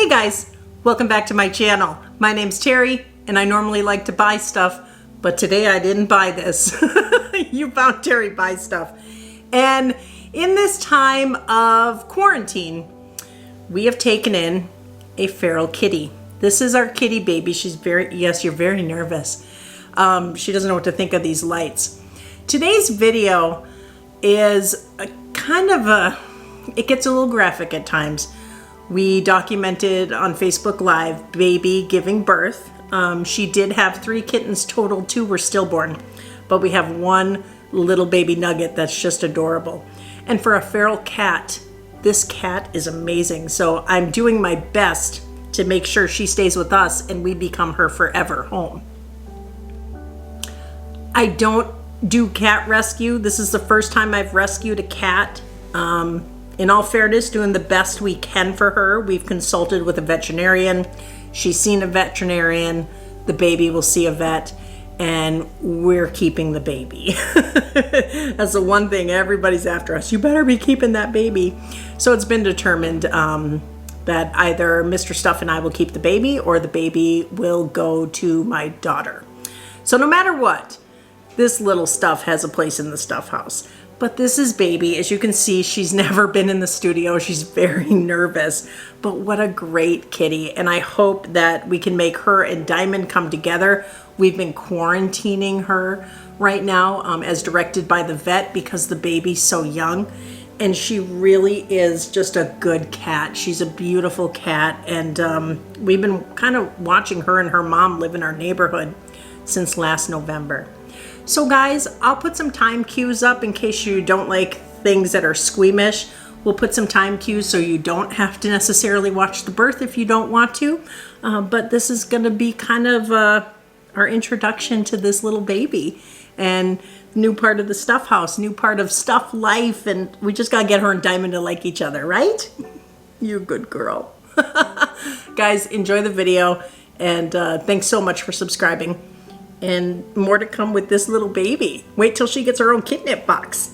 Hey guys, welcome back to my channel. My name's Terry and I normally like to buy stuff, but today I didn't buy this. You found Terry Buys Stuff. And in this time of quarantine, we have taken in a feral kitty. This is our kitty baby. She's yes, you're very nervous. She doesn't know what to think of these lights. Today's video is it gets a little graphic at times. We documented on Facebook Live baby giving birth. She did have 3 kittens total. 2 were stillborn, but we have 1 little baby nugget that's just adorable. And for a feral cat, this cat is amazing. So I'm doing my best to make sure she stays with us and we become her forever home. I don't do cat rescue. This is the first time I've rescued a cat. In all fairness, doing the best we can for her. We've consulted with a veterinarian. She's seen a veterinarian. The baby will see a vet, and we're keeping the baby. That's the one thing everybody's after us. You better be keeping that baby. So it's been determined that either Mr. Stuff and I will keep the baby, or the baby will go to my daughter. So no matter what, this little stuff has a place in the stuff house. But this is baby. As you can see, she's never been in the studio. She's very nervous, but what a great kitty. And I hope that we can make her and Diamond come together. We've been quarantining her right now as directed by the vet because the baby's so young. And she really is just a good cat. She's a beautiful cat. And we've been kind of watching her and her mom live in our neighborhood since last November. So guys, I'll put some time cues up in case you don't like things that are squeamish. We'll put some time cues so you don't have to necessarily watch the birth if you don't want to. But this is going to be kind of our introduction to this little baby and new part of the stuff house, new part of stuff life. And we just got to get her and Diamond to like each other, right? You good girl. Guys, enjoy the video. And thanks so much for subscribing. And more to come with this little baby. Wait till she gets her own catnip box.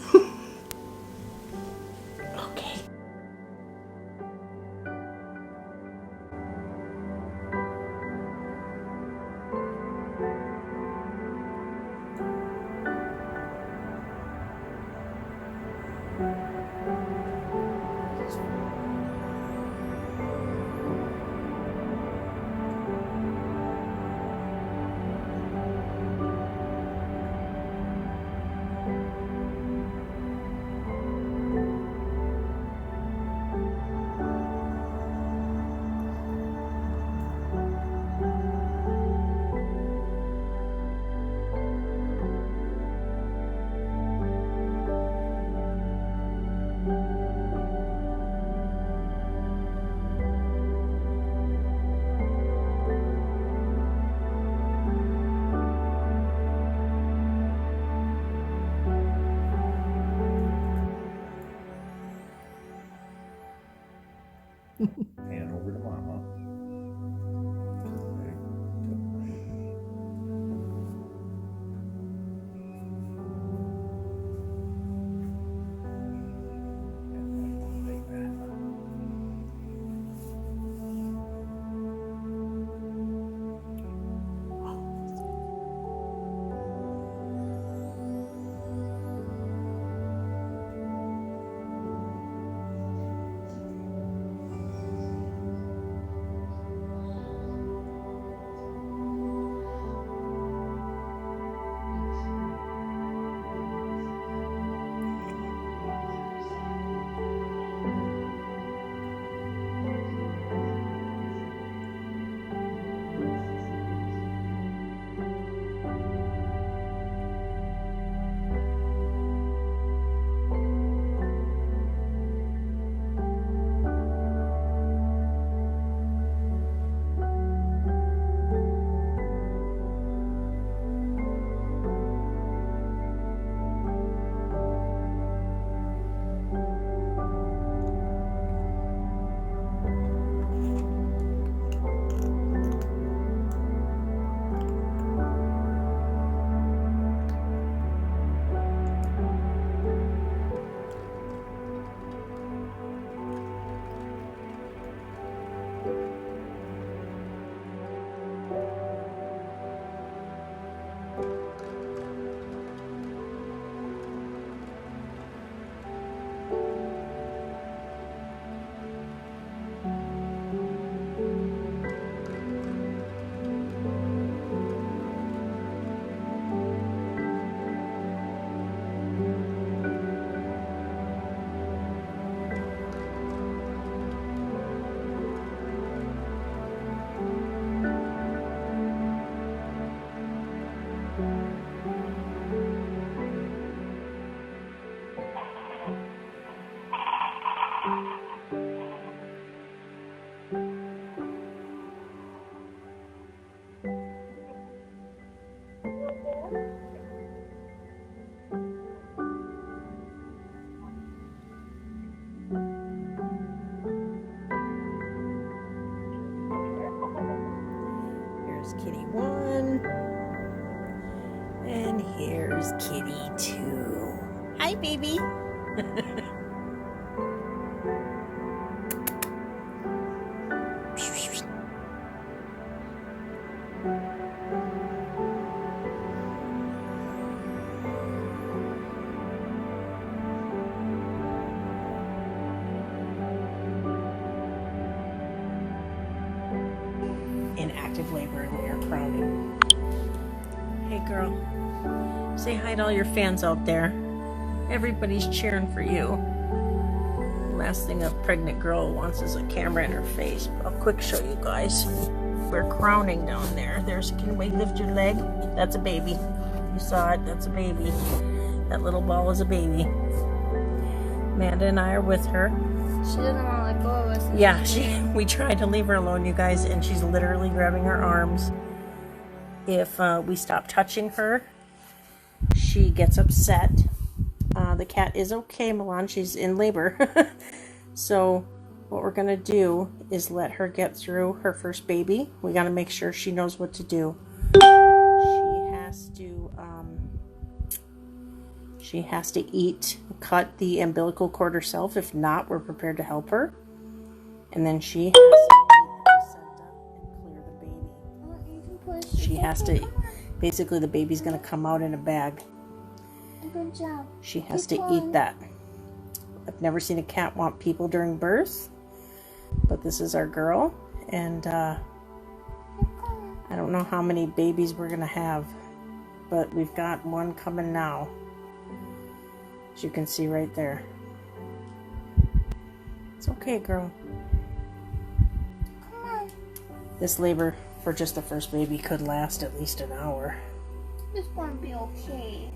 Okay. Hand over to mama. Here's Kitty 2. Hi, baby. In active labor and we are crowning. Hey girl, say hi to all your fans out there. Everybody's cheering for you. Last thing a pregnant girl wants is a camera in her face. I'll quick show you guys. We're crowning down there. Can we lift your leg? That's a baby. You saw it, that's a baby. That little ball is a baby. Amanda and I are with her. She doesn't want to let go of us. Yeah, we tried to leave her alone, you guys, and she's literally grabbing her arms. If we stop touching her, she gets upset. The cat is okay, Milan. She's in labor. So what we're going to do is let her get through her first baby. We got to make sure she knows what to do. She has to cut the umbilical cord herself. If not, we're prepared to help her. And then she has to eat the placenta and clear the baby. She has to, basically the baby's going to come out in a bag. Good job. She has to eat that. I've never seen a cat want people during birth, but this is our girl. And I don't know how many babies we're going to have, but we've got one coming now. As you can see right there. It's okay, girl. Come on. This labor for just the first baby could last at least an hour. This won't be okay.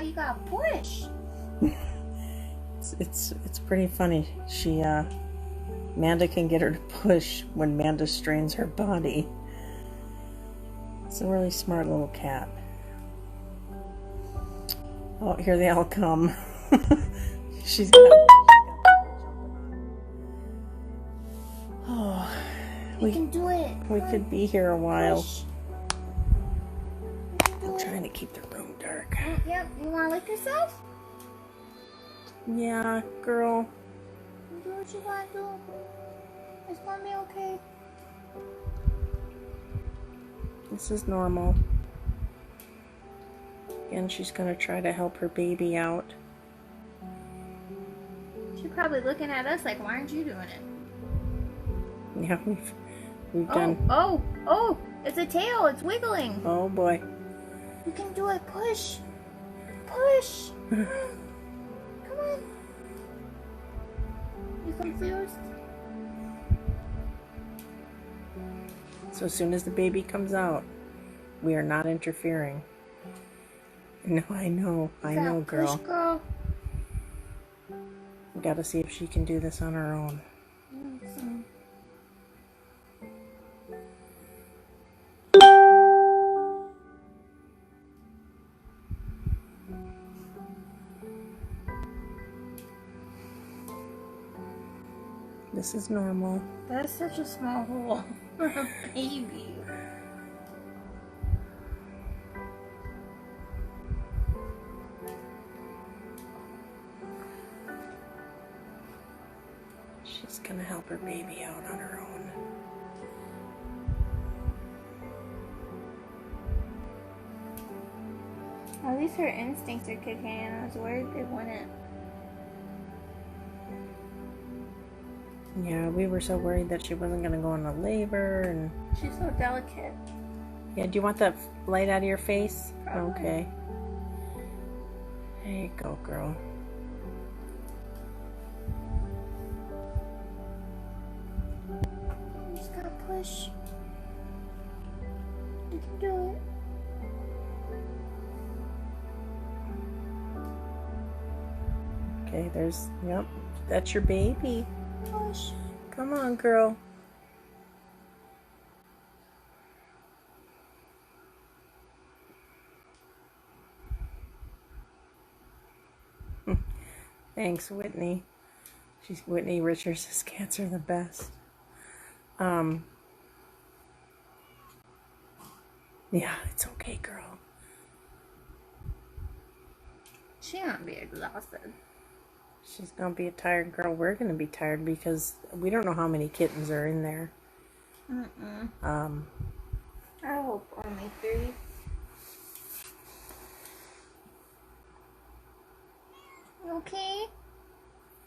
You gotta push. It's pretty funny. Amanda can get her to push when Amanda strains her body. It's a really smart little cat. Oh, here they all come. She's got oh, we can do it. We could be here a while. Push. I'm trying to keep the room dark. Yep, you wanna lick yourself? Yeah, girl. Do what you gotta do. It's gonna be okay. This is normal. And she's gonna try to help her baby out. She's probably looking at us like, why aren't you doing it? Yeah, we've done. Oh! It's a tail. It's wiggling. Oh boy. You can do it. Push. Push. Come on. You confused? So as soon as the baby comes out, we are not interfering. No, I know, girl. Push, girl. We gotta see if she can do this on her own. This is normal. That's such a small hole for a baby. She's gonna help her baby out on her own. At least her instincts are kicking in. I was worried they wouldn't. Yeah, we were so worried that she wasn't gonna go into labor and... She's so delicate. Yeah, do you want that light out of your face? Probably. Okay. There you go, girl. You just gotta push. You can do it. Okay, yep, that's your baby. Push. Come on, girl. Thanks, Whitney. Whitney Richards says cats are the best. Yeah, it's okay, girl. She gonna be exhausted. She's gonna be a tired girl. We're gonna be tired because we don't know how many kittens are in there. I hope only 3. You okay?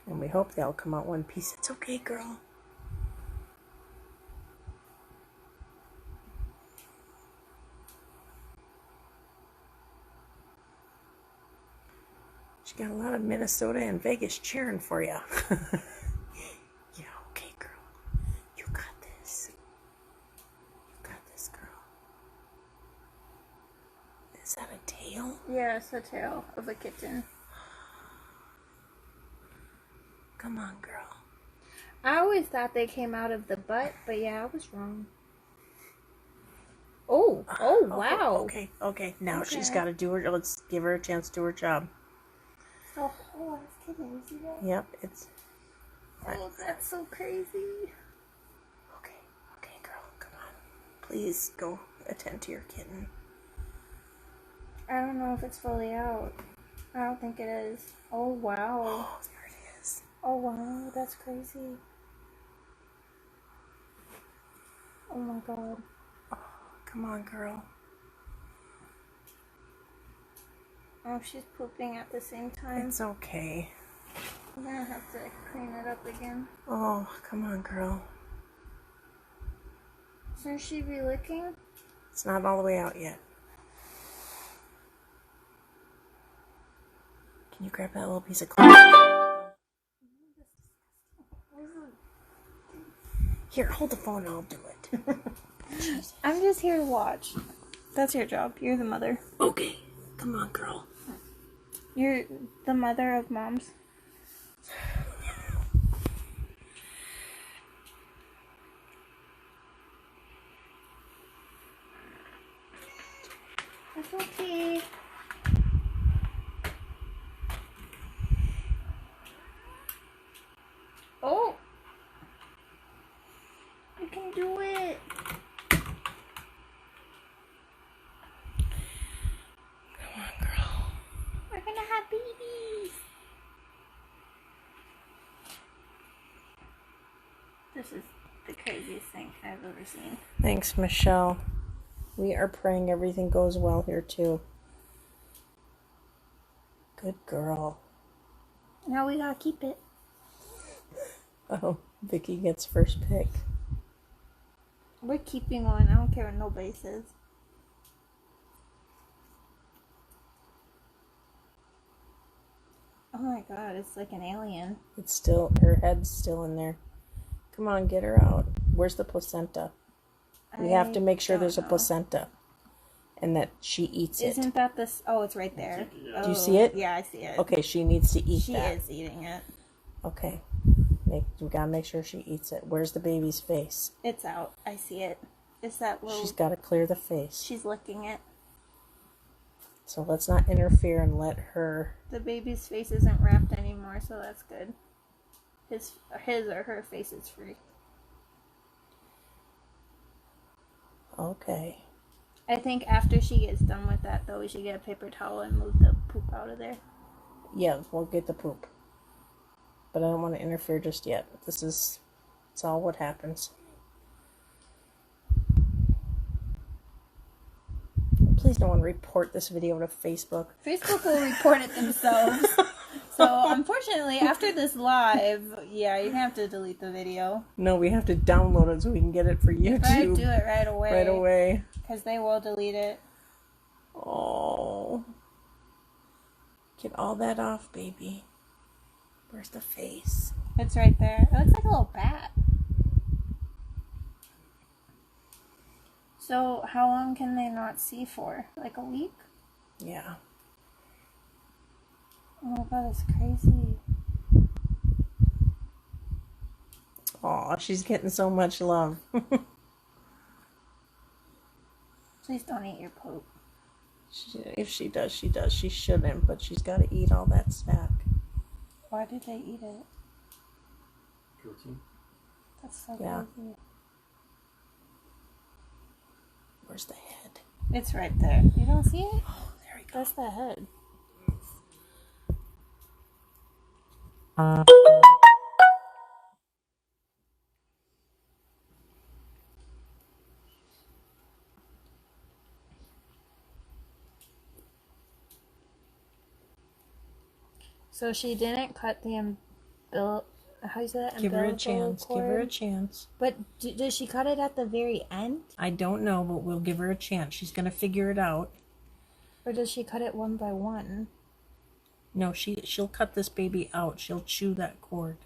And we hope they all come out one piece. It's okay, girl. She got a lot of Minnesota and Vegas cheering for you. Yeah, okay, girl. You got this. You got this, girl. Is that a tail? Yeah, it's the tail of a kitten. Come on, girl. I always thought they came out of the butt, but yeah, I was wrong. Oh, wow. Okay. Now she's got to do her. Let's give her a chance to do her job. Oh, it's kitten. You see that? Yep, it's. Oh, that's so crazy. Okay, girl. Come on. Please go attend to your kitten. I don't know if it's fully out. I don't think it is. Oh, wow. Oh, there it is. Oh, wow. That's crazy. Oh, my God. Oh, come on, girl. Oh, she's pooping at the same time. It's okay. I'm gonna have to clean it up again. Oh, come on, girl. Shouldn't she be licking? It's not all the way out yet. Can you grab that little piece of cloth? Here, hold the phone and I'll do it. I'm just here to watch. That's your job. You're the mother. Okay. Come on, girl. You're the mother of moms. It's okay. Oh! You can do it! Come on, girl. We're gonna have babies! This is the craziest thing I've ever seen. Thanks, Michelle. We are praying everything goes well here, too. Good girl. Now we gotta keep it. Oh, Vicky gets first pick. We're keeping one. I don't care what nobody says. Oh my god, it's like an alien. It's still, her head's still in there. Come on, get her out. Where's the placenta? We have to make sure there's a placenta. And that she eats it. Isn't that this? Oh, it's right there. Do you see it? Yeah, I see it. Okay, she needs to eat She that. is eating it. Okay. We gotta make sure she eats it. Where's the baby's face? It's out. I see it. It's that little... She's gotta clear the face. She's licking it. So let's not interfere and let her... The baby's face isn't wrapped anymore, so that's good. His or her face is free. Okay. I think after she gets done with that, though, we should get a paper towel and move the poop out of there. Yeah, we'll get the poop. But I don't want to interfere just yet. It's all what happens. Please no one report this video to Facebook. Facebook will report it themselves. So, unfortunately, after this live, yeah, you're gonna have to delete the video. No, we have to download it so we can get it for YouTube. But do it right away. Right away. Because they will delete it. Oh. Get all that off, baby. Where's the face? It's right there. It looks like a little bat. So, how long can they not see for? Like a week? Yeah. Oh my god, that's crazy. Aw, she's getting so much love. Please don't eat your poop. If she does, she does. She shouldn't, but she's got to eat all that stack. Why did they eat it? Protein. That's so Yeah. crazy. Where's the head? It's right there. You don't see it? Oh, there we go. That's the head. So she didn't cut the how do you say that? Give her a Umbilical chance. cord? Give her a chance. But does she cut it at the very end? I don't know, but we'll give her a chance. She's going to figure it out. Or does she cut it one by one? No, she'll cut this baby out. She'll chew that cord.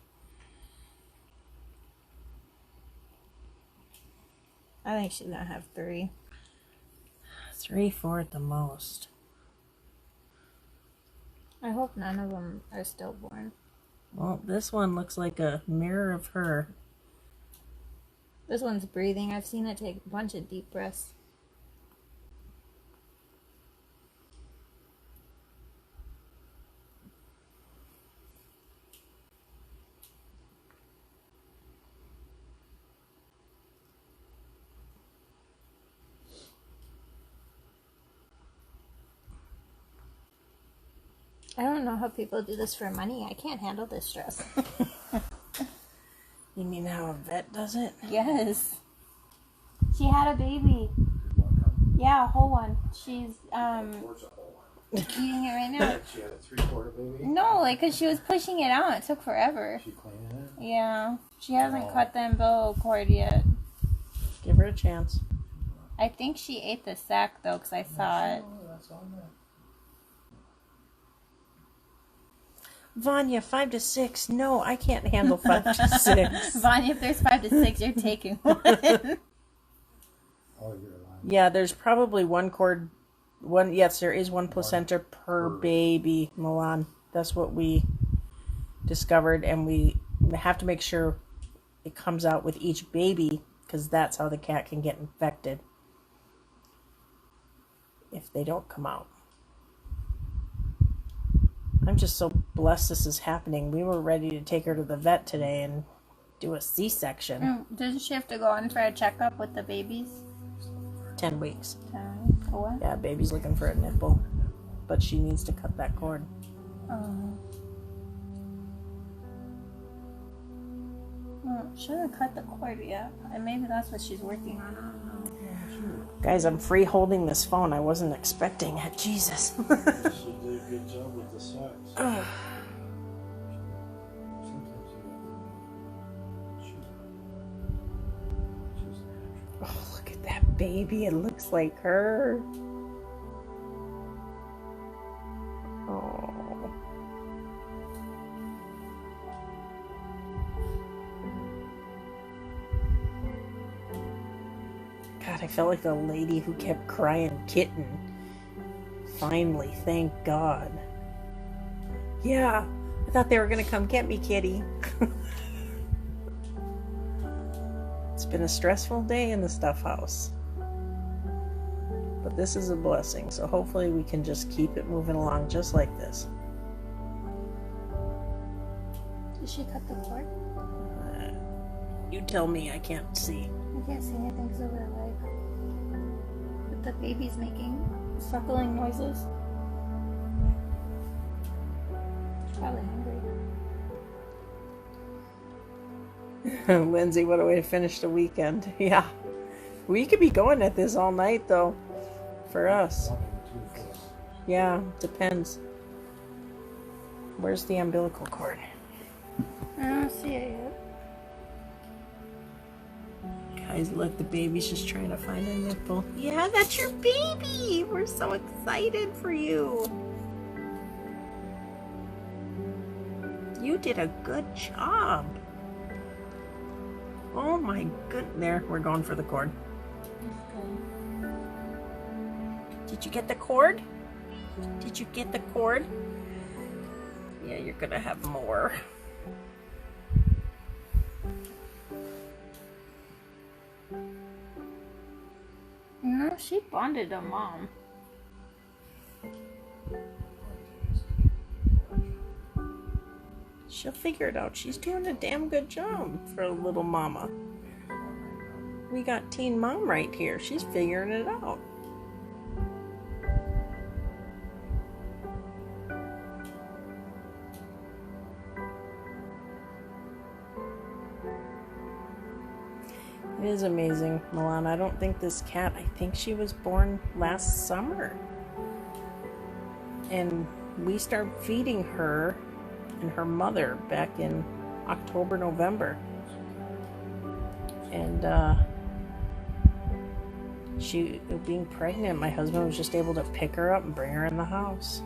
I think she's gonna have 3. 3, 4 at the most. I hope none of them are stillborn. Well, this one looks like a mirror of her. This one's breathing. I've seen it take a bunch of deep breaths. I don't know how people do this for money. I can't handle this stress. You mean how a vet does it? Yes. She had a baby. Yeah, a whole one. She's eating it right now. She had a 3/4 baby? No, like, because she was pushing it out. It took forever. She cleaning it? Yeah. She hasn't cut the umbilical cord yet. Give her a chance. I think she ate the sack, though, because I saw it. Oh, that's on there. Vanya, 5 to 6. No, I can't handle 5 to 6. Vanya, if there's 5 to 6, you're taking one. Oh, you're lying. Yeah, there's probably one cord. Yes, there is one placenta per baby, Milan. That's what we discovered, and we have to make sure it comes out with each baby, because that's how the cat can get infected if they don't come out. I'm just so blessed this is happening. We were ready to take her to the vet today and do a C-section. Doesn't she have to go in for a checkup with the babies? 10 weeks. For what? Yeah, baby's looking for a nipple, but she needs to cut that cord. Oh. Well, she hasn't cut the cord yet. And maybe that's what she's working on. I don't know. Guys, I'm free holding this phone. I wasn't expecting it. Jesus. She did a good job with the size. Sometimes she's natural. Oh, look at that baby. It looks like her. Oh. God, I felt like the lady who kept crying kitten. Finally, thank God. Yeah, I thought they were going to come get me, kitty. It's been a stressful day in the stuff house. But this is a blessing, so hopefully we can just keep it moving along just like this. Did she cut the cord? You tell me, I can't see. I can't see anything because of her leg. But the baby's making suckling noises. She's probably hungry. Lindsay, what a way to finish the weekend. Yeah. We could be going at this all night, though. For us. Yeah, depends. Where's the umbilical cord? I don't see it yet. Guys, look, the baby's just trying to find a nipple. Yeah, that's your baby! We're so excited for you. You did a good job. Oh my goodness. There, we're going for the cord. Did you get the cord? Did you get the cord? Yeah, you're gonna have more. No, she bonded to mom. She'll figure it out. She's doing a damn good job for a little mama. We got teen mom right here. She's figuring it out. It is amazing, Milan. I don't think this cat, I think she was born last summer. And we started feeding her and her mother back in October, November. And she, being pregnant, my husband was just able to pick her up and bring her in the house.